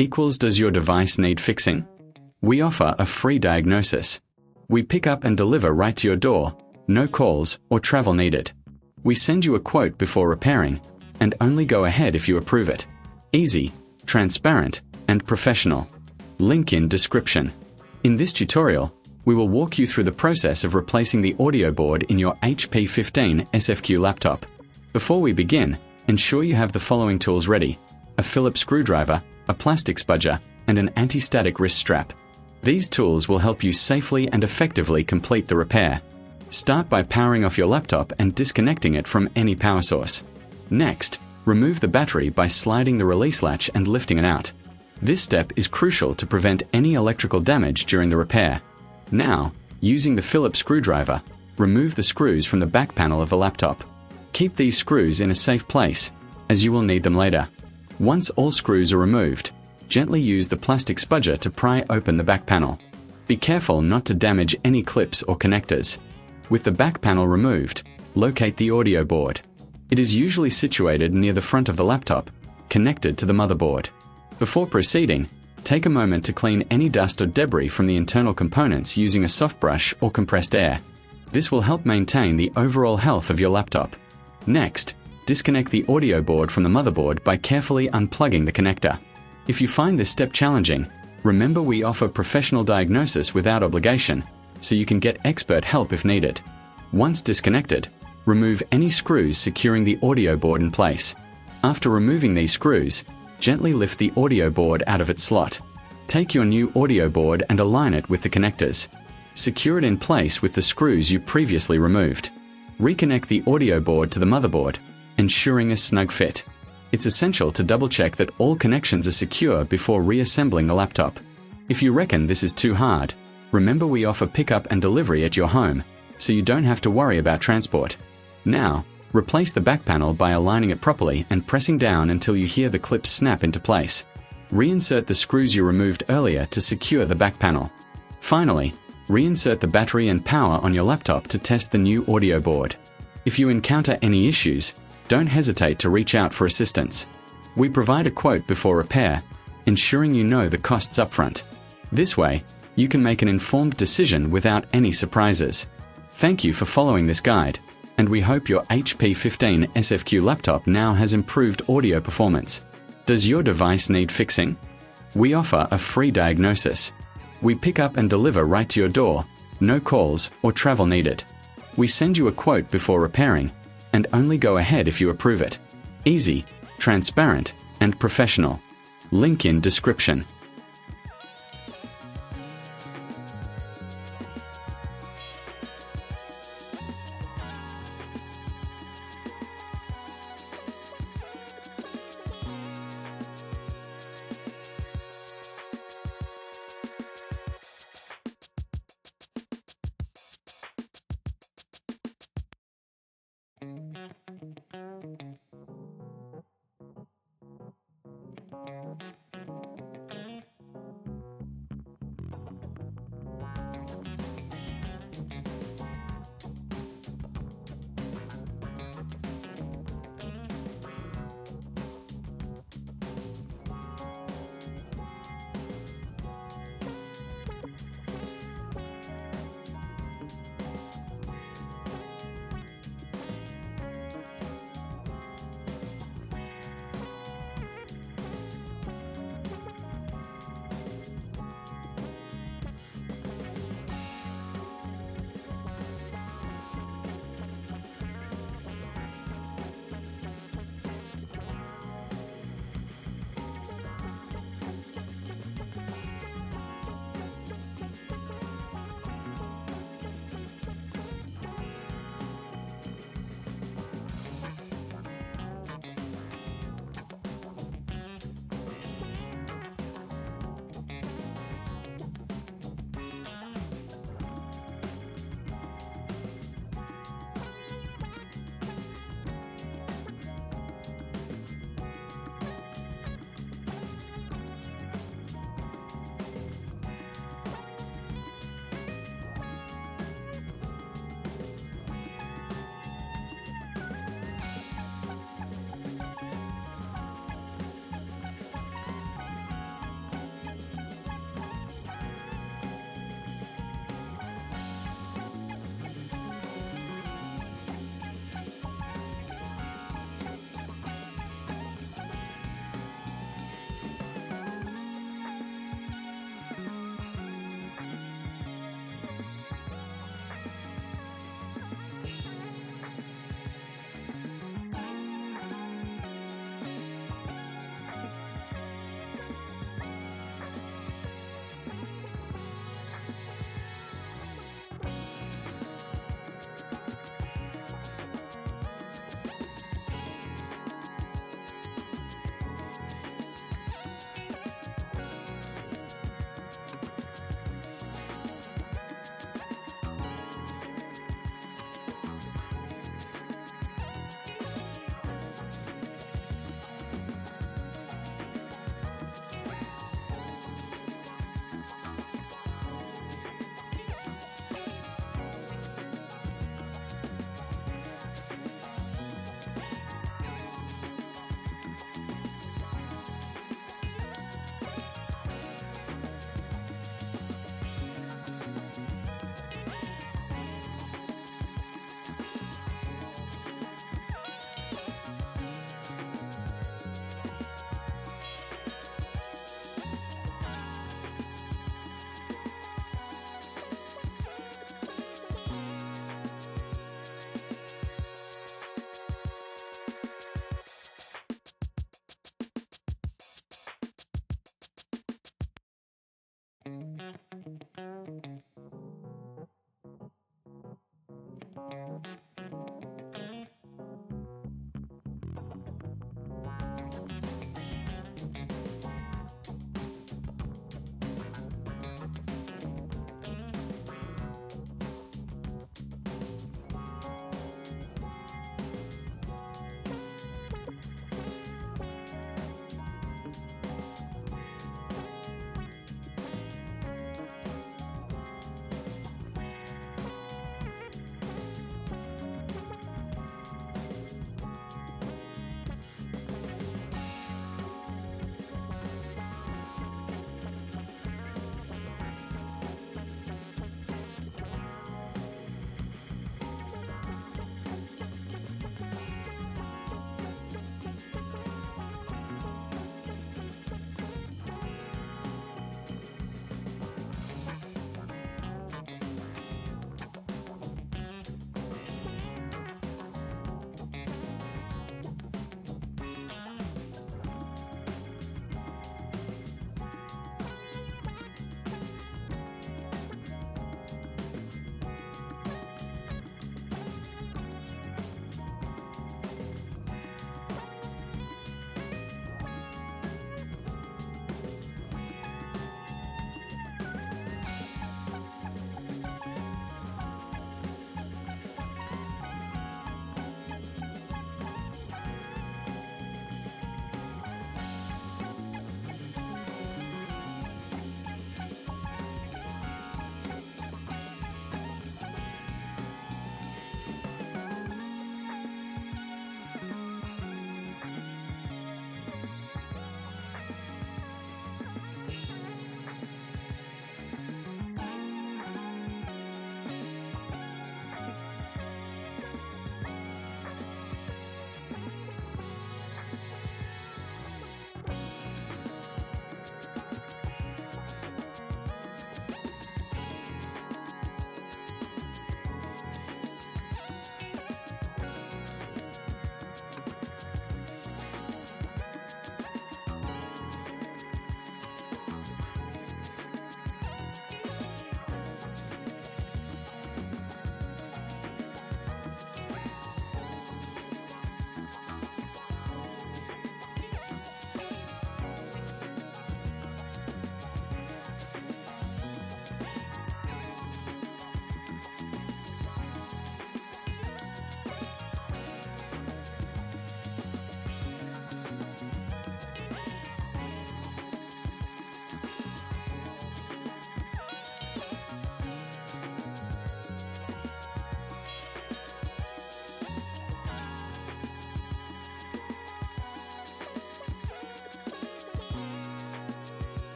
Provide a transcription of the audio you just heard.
equals does your device need fixing? We offer a free diagnosis. We pick up and deliver right to your door, no calls or travel needed. We send you a quote before repairing, and only go ahead if you approve it. Easy, transparent, and professional. Link in description. In this tutorial, we will walk you through the process of replacing the audio board in your HP 15 SFQ laptop. Before we begin, ensure you have the following tools ready: a Phillips screwdriver, a plastic spudger, and an anti-static wrist strap. These tools will help you safely and effectively complete the repair. Start by powering off your laptop and disconnecting it from any power source. Next, remove the battery by sliding the release latch and lifting it out. This step is crucial to prevent any electrical damage during the repair. Now, using the Phillips screwdriver, remove the screws from the back panel of the laptop. Keep these screws in a safe place, as you will need them later. Once all screws are removed, gently use the plastic spudger to pry open the back panel. Be careful not to damage any clips or connectors. With the back panel removed, locate the audio board. It is usually situated near the front of the laptop, connected to the motherboard. Before proceeding, take a moment to clean any dust or debris from the internal components using a soft brush or compressed air. This will help maintain the overall health of your laptop. Next, disconnect the audio board from the motherboard by carefully unplugging the connector. If you find this step challenging, remember we offer professional diagnosis without obligation, so you can get expert help if needed. Once disconnected, remove any screws securing the audio board in place. After removing these screws, gently lift the audio board out of its slot. Take your new audio board and align it with the connectors. Secure it in place with the screws you previously removed. Reconnect the audio board to the motherboard, ensuring a snug fit. It's essential to double-check that all connections are secure before reassembling the laptop. If you reckon this is too hard, remember we offer pickup and delivery at your home, so you don't have to worry about transport. Now, replace the back panel by aligning it properly and pressing down until you hear the clips snap into place. Reinsert the screws you removed earlier to secure the back panel. Finally, reinsert the battery and power on your laptop to test the new audio board. If you encounter any issues, don't hesitate to reach out for assistance. We provide a quote before repair, ensuring you know the costs upfront. This way, you can make an informed decision without any surprises. Thank you for following this guide, and we hope your HP 15 SFQ laptop now has improved audio performance. Does your device need fixing? We offer a free diagnosis. We pick up and deliver right to your door, no calls or travel needed. We send you a quote before repairing, and only go ahead if you approve it. Easy, transparent, and professional. Link in description.